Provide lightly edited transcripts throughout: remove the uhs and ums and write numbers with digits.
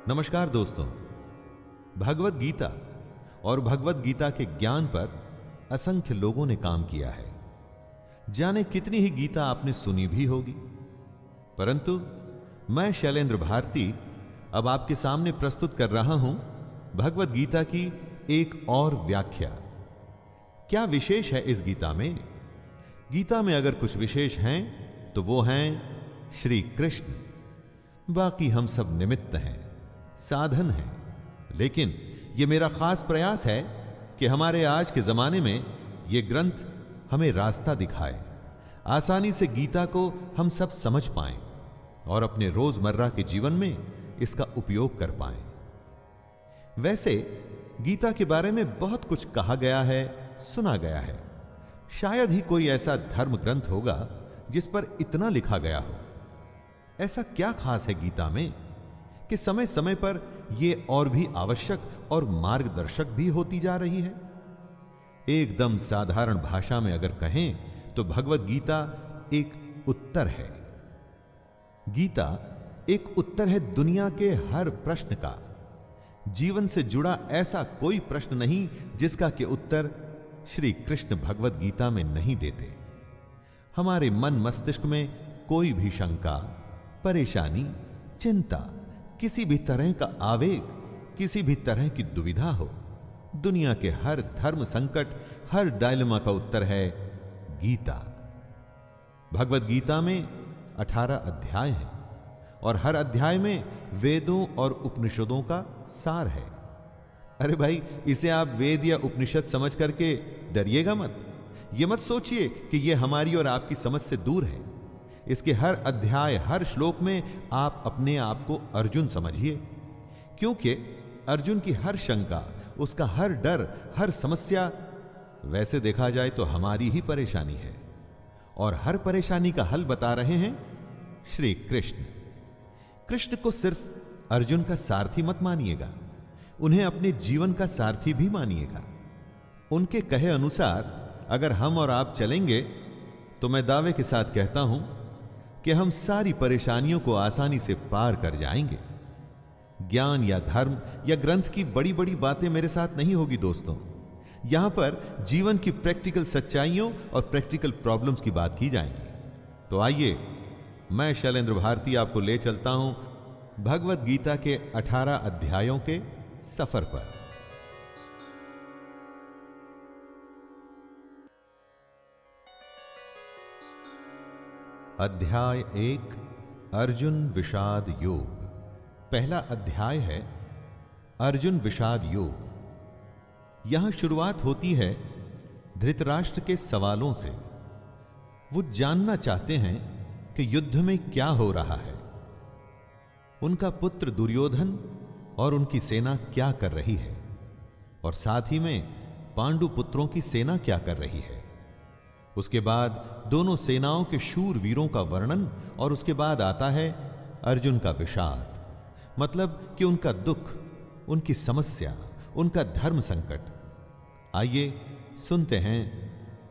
नमस्कार दोस्तों। भगवत गीता और भगवत गीता के ज्ञान पर असंख्य लोगों ने काम किया है। जाने कितनी ही गीता आपने सुनी भी होगी, परंतु मैं शैलेंद्र भारती अब आपके सामने प्रस्तुत कर रहा हूं भगवत गीता की एक और व्याख्या। क्या विशेष है इस गीता में? गीता में अगर कुछ विशेष हैं तो वो हैं श्री कृष्ण। बाकी हम सब निमित्त हैं, साधन है। लेकिन यह मेरा खास प्रयास है कि हमारे आज के जमाने में यह ग्रंथ हमें रास्ता दिखाए, आसानी से गीता को हम सब समझ पाएं और अपने रोजमर्रा के जीवन में इसका उपयोग कर पाएं। वैसे गीता के बारे में बहुत कुछ कहा गया है, सुना गया है। शायद ही कोई ऐसा धर्म ग्रंथ होगा जिस पर इतना लिखा गया हो। ऐसा क्या खास है गीता में कि समय समय पर यह और भी आवश्यक और मार्गदर्शक भी होती जा रही है? एकदम साधारण भाषा में अगर कहें तो भगवत गीता एक उत्तर है। गीता एक उत्तर है दुनिया के हर प्रश्न का। जीवन से जुड़ा ऐसा कोई प्रश्न नहीं जिसका के उत्तर श्री कृष्ण भगवत गीता में नहीं देते। हमारे मन मस्तिष्क में कोई भी शंका, परेशानी, चिंता, किसी भी तरह का आवेग, किसी भी तरह की दुविधा हो, दुनिया के हर धर्म संकट, हर डायलेमा का उत्तर है गीता। भगवत गीता में 18 अध्याय हैं और हर अध्याय में वेदों और उपनिषदों का सार है। अरे भाई, इसे आप वेद या उपनिषद समझ करके डरिएगा मत। यह मत सोचिए कि यह हमारी और आपकी समझ से दूर है। इसके हर अध्याय, हर श्लोक में आप अपने आप को अर्जुन समझिए, क्योंकि अर्जुन की हर शंका, उसका हर डर, हर समस्या वैसे देखा जाए तो हमारी ही परेशानी है। और हर परेशानी का हल बता रहे हैं श्री कृष्ण। कृष्ण को सिर्फ अर्जुन का सारथी मत मानिएगा, उन्हें अपने जीवन का सारथी भी मानिएगा। उनके कहे अनुसार अगर हम और आप चलेंगे तो मैं दावे के साथ कहता हूं कि हम सारी परेशानियों को आसानी से पार कर जाएंगे। ज्ञान या धर्म या ग्रंथ की बड़ी बड़ी बातें मेरे साथ नहीं होगी दोस्तों। यहां पर जीवन की प्रैक्टिकल सच्चाइयों और प्रैक्टिकल प्रॉब्लम्स की बात की जाएगी। तो आइए, मैं शैलेंद्र भारती आपको ले चलता हूं भगवत गीता के 18 अध्यायों के सफर पर। अध्याय 1, अर्जुन विषाद योग। पहला अध्याय है अर्जुन विषाद योग। यहां शुरुआत होती है धृतराष्ट्र के सवालों से। वो जानना चाहते हैं कि युद्ध में क्या हो रहा है, उनका पुत्र दुर्योधन और उनकी सेना क्या कर रही है, और साथ ही में पांडु पुत्रों की सेना क्या कर रही है। उसके बाद दोनों सेनाओं के शूर वीरों का वर्णन, और उसके बाद आता है अर्जुन का विषाद, मतलब कि उनका दुख, उनकी समस्या, उनका धर्म संकट। आइए सुनते हैं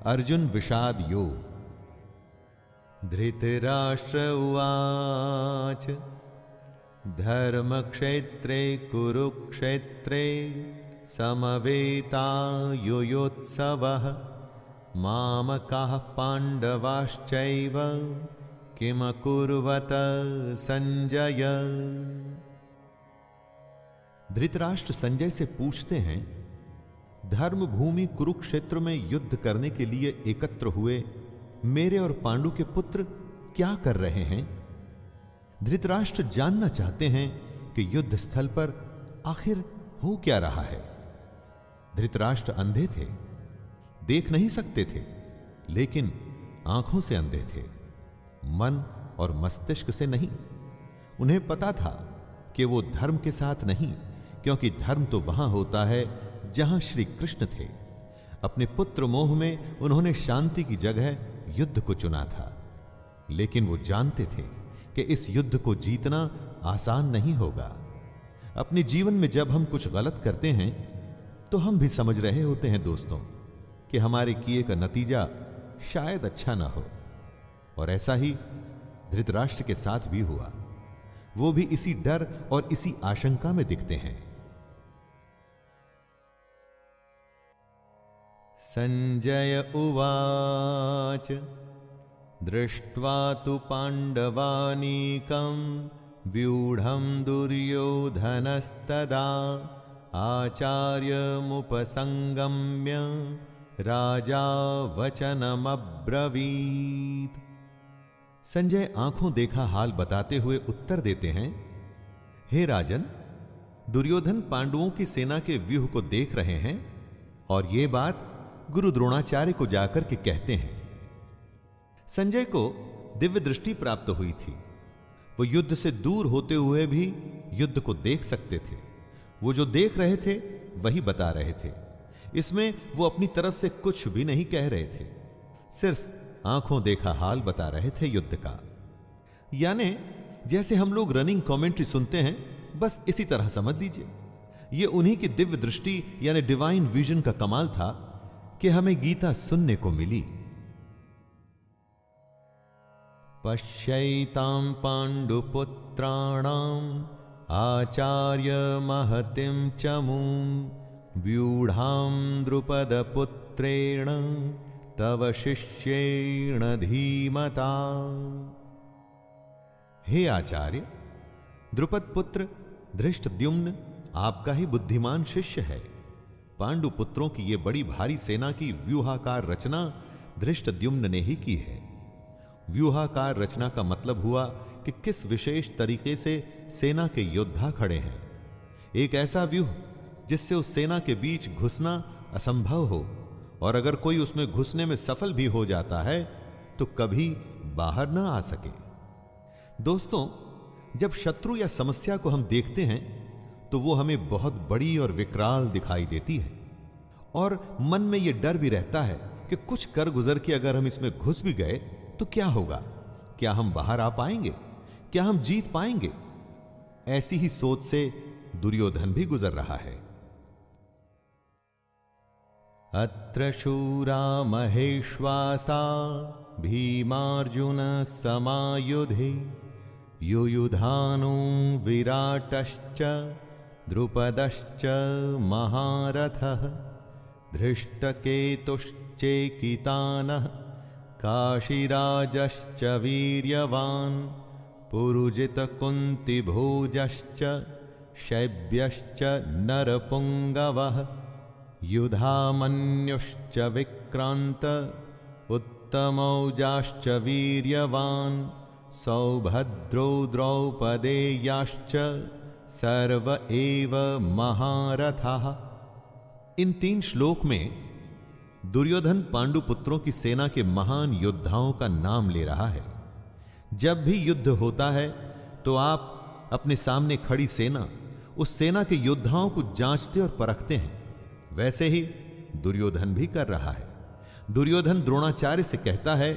अर्जुन विषाद योग। धृतराष्ट्र उवाच धर्मक्षेत्रे कुरुक्षेत्रे समवेतायुयोत्सवः मामकाः पांडवाश्चैव किमकुर्वत संजय। धृतराष्ट्र संजय से पूछते हैं, धर्म भूमि कुरुक्षेत्र में युद्ध करने के लिए एकत्र हुए मेरे और पांडु के पुत्र क्या कर रहे हैं? धृतराष्ट्र जानना चाहते हैं कि युद्ध स्थल पर आखिर हो क्या रहा है। धृतराष्ट्र अंधे थे, देख नहीं सकते थे, लेकिन आंखों से अंधे थे, मन और मस्तिष्क से नहीं। उन्हें पता था कि वो धर्म के साथ नहीं, क्योंकि धर्म तो वहां होता है जहां श्री कृष्ण थे। अपने पुत्र मोह में उन्होंने शांति की जगह युद्ध को चुना था, लेकिन वो जानते थे कि इस युद्ध को जीतना आसान नहीं होगा। अपने जीवन में जब हम कुछ गलत करते हैं तो हम भी समझ रहे होते हैं दोस्तों कि हमारे किए का नतीजा शायद अच्छा ना हो। और ऐसा ही धृतराष्ट्र के साथ भी हुआ। वो भी इसी डर और इसी आशंका में दिखते हैं। संजय उवाच दृष्ट्वा तु पांडवानीकं व्यूढ़ं दुर्योधनस्तदा आचार्यमुपसंगम्य राजा वचनमब्रवीत्। संजय आंखों देखा हाल बताते हुए उत्तर देते हैं, हे राजन, दुर्योधन पांडवों की सेना के व्यूह को देख रहे हैं और ये बात गुरु द्रोणाचार्य को जाकर के कहते हैं। संजय को दिव्य दृष्टि प्राप्त हुई थी। वो युद्ध से दूर होते हुए भी युद्ध को देख सकते थे। वो जो देख रहे थे वही बता रहे थे। इसमें वो अपनी तरफ से कुछ भी नहीं कह रहे थे, सिर्फ आंखों देखा हाल बता रहे थे युद्ध का। यानी जैसे हम लोग रनिंग कमेंट्री सुनते हैं, बस इसी तरह समझ लीजिए। ये उन्हीं की दिव्य दृष्टि यानी डिवाइन विजन का कमाल था कि हमें गीता सुनने को मिली। पश्यैतां पांडुपुत्राणाम् आचार्य महतिं चमूं व्यूढ़ां द्रुपदपुत्रेण तव शिष्येण धीमता। हे आचार्य, द्रुपद पुत्र धृष्टद्युम्न आपका ही बुद्धिमान शिष्य है। पांडु पुत्रों की ये बड़ी भारी सेना की व्यूहाकार रचना धृष्टद्युम्न ने ही की है। व्यूहाकार रचना का मतलब हुआ कि किस विशेष तरीके से सेना के योद्धा खड़े हैं। एक ऐसा व्यूह जिससे उस सेना के बीच घुसना असंभव हो, और अगर कोई उसमें घुसने में सफल भी हो जाता है तो कभी बाहर ना आ सके। दोस्तों, जब शत्रु या समस्या को हम देखते हैं तो वो हमें बहुत बड़ी और विकराल दिखाई देती है, और मन में ये डर भी रहता है कि कुछ कर गुजर के अगर हम इसमें घुस भी गए तो क्या होगा? क्या हम बाहर आ पाएंगे? क्या हम जीत पाएंगे? ऐसी ही सोच से दुर्योधन भी गुजर रहा है। अत्र शूरा महेश्वासा भीमार्जुन समायुधे युयुधानो विराटश्च द्रुपदश्च महारथः धृष्टकेतुश्चेकितानः काशीराजश्च वीर्यवान् पुरुजितकुन्तिभोजश्च शैब्यश्च नरपुङ्गवः युधामन्युश्च विक्रान्त उत्तमौजाश्च वीर्यवान् सौभद्रो द्रौपदेयाश्च सर्व एव महारथाः। इन 3 श्लोक में दुर्योधन पांडु पुत्रों की सेना के महान योद्धाओं का नाम ले रहा है। जब भी युद्ध होता है तो आप अपने सामने खड़ी सेना, उस सेना के योद्धाओं को जांचते और परखते हैं। वैसे ही दुर्योधन भी कर रहा है। दुर्योधन द्रोणाचार्य से कहता है,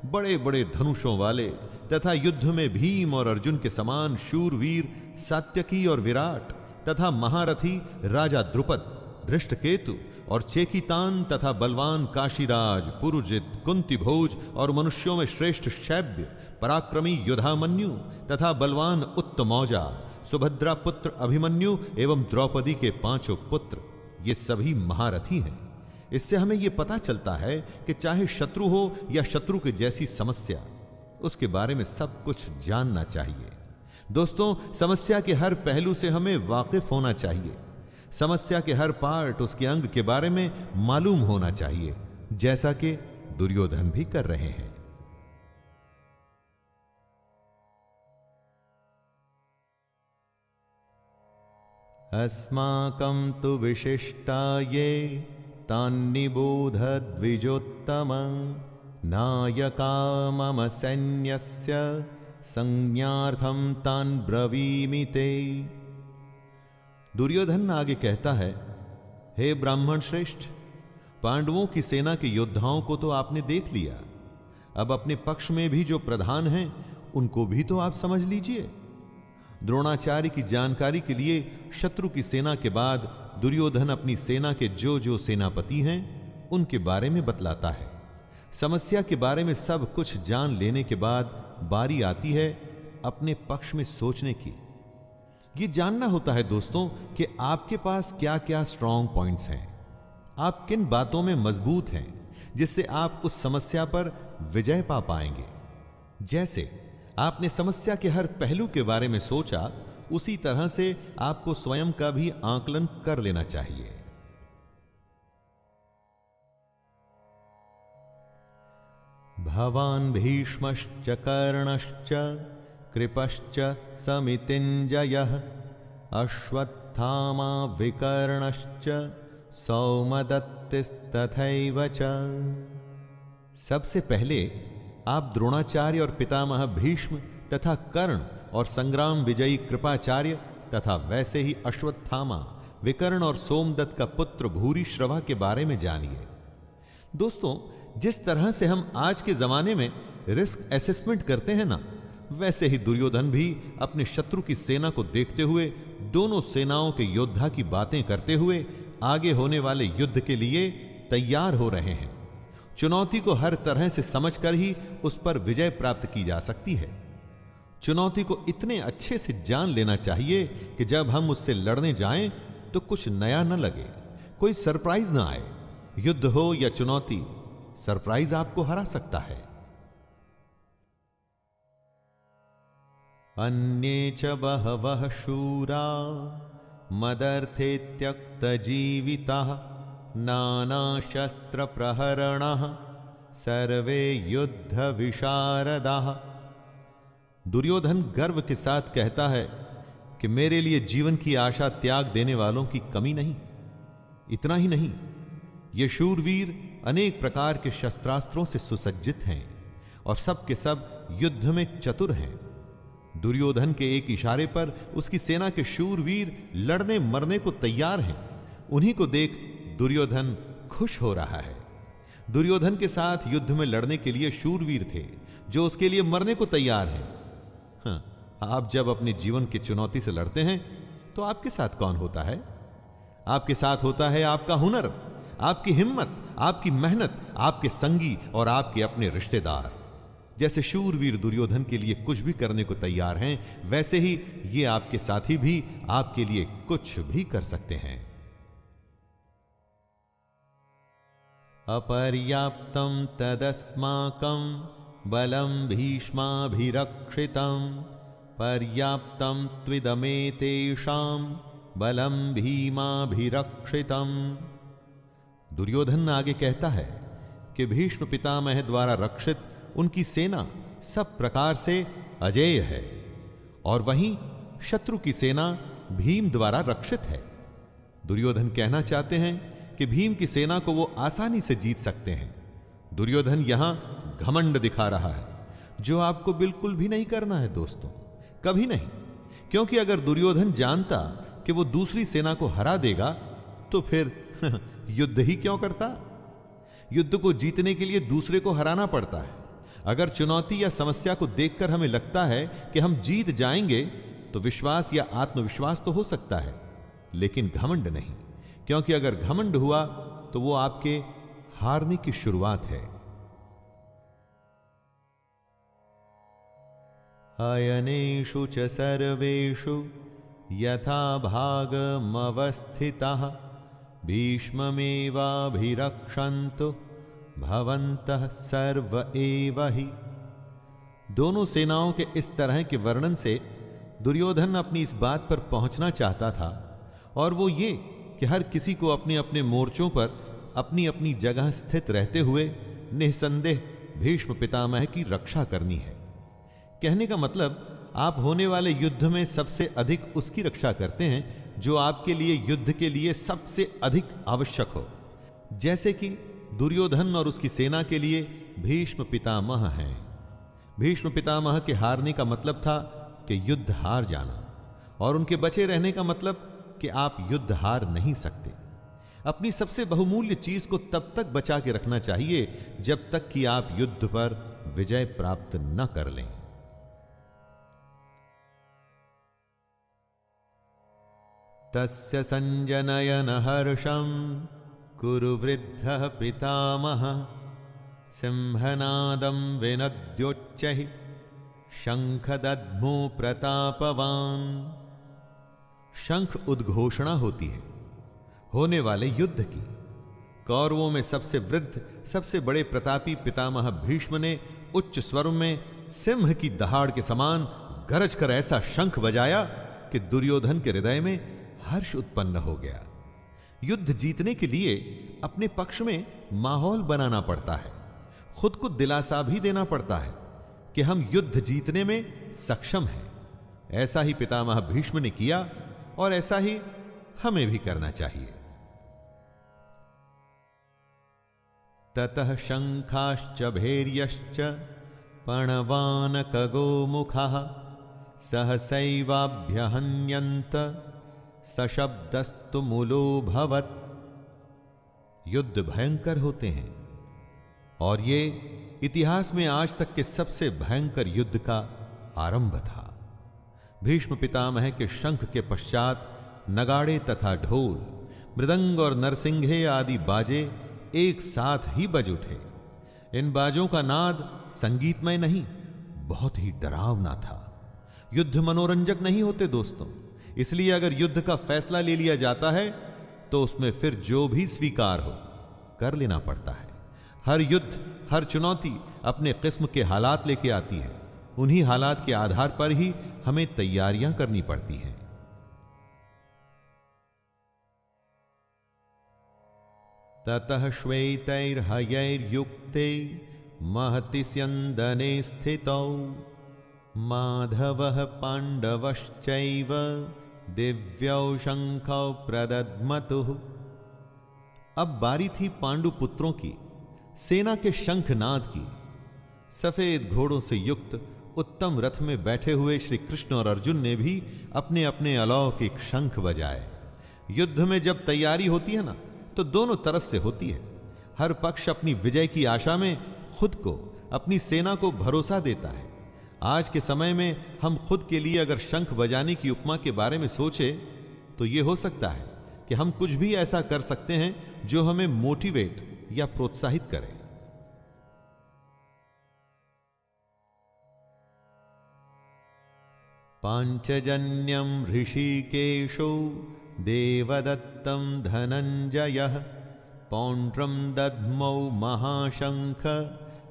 बड़े बड़े धनुषों वाले तथा युद्ध में भीम और अर्जुन के समान शूरवीर सात्यकी और विराट तथा महारथी राजा द्रुपद, धृष्टकेतु और चेकितान तथा बलवान काशीराज, पुरुजित, कुंतीभोज और मनुष्यों में श्रेष्ठ शैब्य, पराक्रमी युधामन्यु तथा बलवान उत्तमौजा, सुभद्रा पुत्र अभिमन्यु एवं द्रौपदी के 5 पुत्र, ये सभी महारथी हैं। इससे हमें यह पता चलता है कि चाहे शत्रु हो या शत्रु के जैसी समस्या, उसके बारे में सब कुछ जानना चाहिए। दोस्तों, समस्या के हर पहलू से हमें वाकिफ होना चाहिए। समस्या के हर पार्ट, उसके अंग के बारे में मालूम होना चाहिए, जैसा कि दुर्योधन भी कर रहे हैं। अस्माकं तु विशिष्टा ये तान्निबोध द्विजोत्तमं नायका मम सैन्यस्य संज्ञार्थं तान् ब्रवीमि ते। दुर्योधन आगे कहता है, हे ब्राह्मण श्रेष्ठ, पांडवों की सेना के योद्धाओं को तो आपने देख लिया, अब अपने पक्ष में भी जो प्रधान हैं उनको भी तो आप समझ लीजिए। द्रोणाचार्य की जानकारी के लिए शत्रु की सेना के बाद दुर्योधन अपनी सेना के जो जो सेनापति हैं उनके बारे में बतलाता है। समस्या के बारे में सब कुछ जान लेने के बाद बारी आती है अपने पक्ष में सोचने की। ये जानना होता है दोस्तों कि आपके पास क्या क्या स्ट्रांग पॉइंट्स हैं, आप किन बातों में मजबूत हैं जिससे आप उस समस्या पर विजय पा पाएंगे। जैसे आपने समस्या के हर पहलू के बारे में सोचा, उसी तरह से आपको स्वयं का भी आकलन कर लेना चाहिए। भवान् भीष्मश्च कर्णश्च कृपश्च समितिञ्जयः अश्वत्थामा विकर्णश्च सौमदत्तिस्तथैव च। सबसे पहले आप द्रोणाचार्य और पितामह भीष्म तथा कर्ण और संग्राम विजयी कृपाचार्य तथा वैसे ही अश्वत्थामा, विकर्ण और सोमदत्त का पुत्र भूरिश्रवा के बारे में जानिए। दोस्तों, जिस तरह से हम आज के जमाने में रिस्क असेसमेंट करते हैं ना, वैसे ही दुर्योधन भी अपने शत्रु की सेना को देखते हुए दोनों सेनाओं के योद्धा की बातें करते हुए आगे होने वाले युद्ध के लिए तैयार हो रहे हैं। चुनौती को हर तरह से समझकर ही उस पर विजय प्राप्त की जा सकती है। चुनौती को इतने अच्छे से जान लेना चाहिए कि जब हम उससे लड़ने जाएं तो कुछ नया न लगे, कोई सरप्राइज ना आए। युद्ध हो या चुनौती, सरप्राइज आपको हरा सकता है। अन्ये च बहवः शूरा मदर्थे त्यक्तजीविताः नानाशस्त्र प्रहरणाः सर्वे युद्ध विशारदाः। दुर्योधन गर्व के साथ कहता है कि मेरे लिए जीवन की आशा त्याग देने वालों की कमी नहीं। इतना ही नहीं, ये शूरवीर अनेक प्रकार के शस्त्रास्त्रों से सुसज्जित हैं और सब के सब युद्ध में चतुर हैं। दुर्योधन के एक इशारे पर उसकी सेना के शूरवीर लड़ने मरने को तैयार हैं। उन्हीं को देख दुर्योधन खुश हो रहा है। दुर्योधन के साथ युद्ध में लड़ने के लिए शूरवीर थे जो उसके लिए मरने को तैयार हैं। हाँ, आप जब अपने जीवन की चुनौती से लड़ते हैं तो आपके साथ कौन होता है? आपके साथ होता है आपका हुनर, आपकी हिम्मत, आपकी मेहनत, आपके संगी और आपके अपने रिश्तेदार। जैसे शूरवीर दुर्योधन के लिए कुछ भी करने को तैयार हैं, वैसे ही ये आपके साथी भी आपके लिए कुछ भी कर सकते हैं। अपर्याप्तं तदस्माकं बलं भीष्माभिरक्षितं पर्याप्तं त्विदमेतेषां बलं भीमाभिरक्षितं। दुर्योधन आगे कहता है कि भीष्म पितामह द्वारा रक्षित उनकी सेना सब प्रकार से अजेय है और वहीं शत्रु की सेना भीम द्वारा रक्षित है। दुर्योधन कहना चाहते हैं कि भीम की सेना को वो आसानी से जीत सकते हैं। दुर्योधन यहां घमंड दिखा रहा है, जो आपको बिल्कुल भी नहीं करना है दोस्तों, कभी नहीं। क्योंकि अगर दुर्योधन जानता कि वो दूसरी सेना को हरा देगा तो फिर युद्ध ही क्यों करता? युद्ध को जीतने के लिए दूसरे को हराना पड़ता है। अगर चुनौती या समस्या को देखकर हमें लगता है कि हम जीत जाएंगे तो विश्वास या आत्मविश्वास तो हो सकता है, लेकिन घमंड नहीं। क्योंकि अगर घमंड हुआ तो वो आपके हारने की शुरुआत है। अयनेषु च सर्वेषु यथा भागमवस्थिताः भीष्ममेवाभिरक्षन्तु भवन्तः सर्व एव हि। दोनों सेनाओं के इस तरह के वर्णन से दुर्योधन अपनी इस बात पर पहुंचना चाहता था, और वो ये कि हर किसी को अपने अपने मोर्चों पर अपनी अपनी जगह स्थित रहते हुए निसंदेह भीष्म पितामह की रक्षा करनी है। कहने का मतलब, आप होने वाले युद्ध में सबसे अधिक उसकी रक्षा करते हैं जो आपके लिए युद्ध के लिए सबसे अधिक आवश्यक हो। जैसे कि दुर्योधन और उसकी सेना के लिए भीष्म पितामह हैं। भीष्म पितामह के हारने का मतलब था कि युद्ध हार जाना, और उनके बचे रहने का मतलब कि आप युद्ध हार नहीं सकते। अपनी सबसे बहुमूल्य चीज को तब तक बचा के रखना चाहिए जब तक कि आप युद्ध पर विजय प्राप्त न कर लें। तस्य संजनयन हर्षं कुरु वृद्धः पितामहः सिंहनादं विनद्योच्चैः शंख दद्मो प्रतापवान। शंख उद्घोषणा होती है होने वाले युद्ध की। कौरवों में सबसे वृद्ध, सबसे बड़े प्रतापी पितामह भीष्म ने उच्च स्वर में सिंह की दहाड़ के समान गरज कर ऐसा शंख बजाया कि दुर्योधन के हृदय में हर्ष उत्पन्न हो गया। युद्ध जीतने के लिए अपने पक्ष में माहौल बनाना पड़ता है, खुद को दिलासा भी देना पड़ता है कि हम युद्ध जीतने में सक्षम हैं। ऐसा ही पितामह भीष्म ने किया और ऐसा ही हमें भी करना चाहिए। ततः शंखाश्च भैर्यश्च पणवानकगो मुखाः सहसैवाभ्यहन्यन्त सशब्दस्तु मूलोऽभवत्। युद्ध भयंकर होते हैं और ये इतिहास में आज तक के सबसे भयंकर युद्ध का आरंभ था। भीष्म पितामह के शंख के पश्चात नगाड़े तथा ढोल, मृदंग और नरसिंघे आदि बाजे एक साथ ही बज उठे। इन बाजों का नाद संगीतमय नहीं, बहुत ही डरावना था। युद्ध मनोरंजक नहीं होते दोस्तों, इसलिए अगर युद्ध का फैसला ले लिया जाता है तो उसमें फिर जो भी स्वीकार हो कर लेना पड़ता है। हर युद्ध, हर चुनौती अपने किस्म के हालात लेके आती है। उन्हीं हालात के आधार पर ही हमें तैयारियां करनी पड़ती हैं। ततः श्वेतैर्हयैर्युक्ते महति स्यन्दने स्थितौ माधवः पाण्डवश्चैव दिव्यौ शंखौ प्रदद्मतुः। अब बारी थी पांडु पुत्रों की, सेना के शंखनाद की। सफेद घोड़ों से युक्त उत्तम रथ में बैठे हुए श्री कृष्ण और अर्जुन ने भी अपने अपने अलौकिक शंख बजाए। युद्ध में जब तैयारी होती है ना, तो दोनों तरफ से होती है। हर पक्ष अपनी विजय की आशा में खुद को, अपनी सेना को भरोसा देता है। आज के समय में हम खुद के लिए अगर शंख बजाने की उपमा के बारे में सोचे तो यह हो सकता है कि हम कुछ भी ऐसा कर सकते हैं जो हमें मोटिवेट या प्रोत्साहित करे। पांचजन्यम ऋषिकेशो देवदत्तं धनंजयः पौंड्रम दद्मौ महाशंख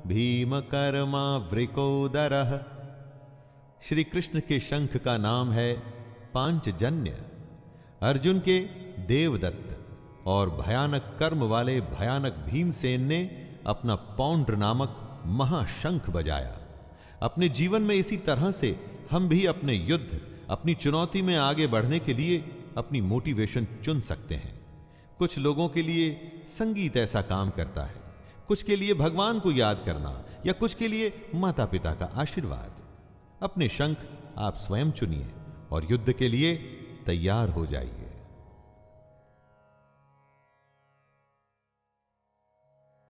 भीमकर्मावृकोदरः। श्री कृष्ण के शंख का नाम है पांचजन्य। अर्जुन के देवदत्त और भयानक कर्म वाले भयानक भीमसेन ने अपना पौंड्र नामक महाशंख बजाया। अपने जीवन में इसी तरह से हम भी अपने युद्ध, अपनी चुनौती में आगे बढ़ने के लिए अपनी मोटिवेशन चुन सकते हैं। कुछ लोगों के लिए संगीत ऐसा काम करता है, कुछ के लिए भगवान को याद करना, या कुछ के लिए माता पिता का आशीर्वाद। अपने शंख आप स्वयं चुनिए और युद्ध के लिए तैयार हो जाइए।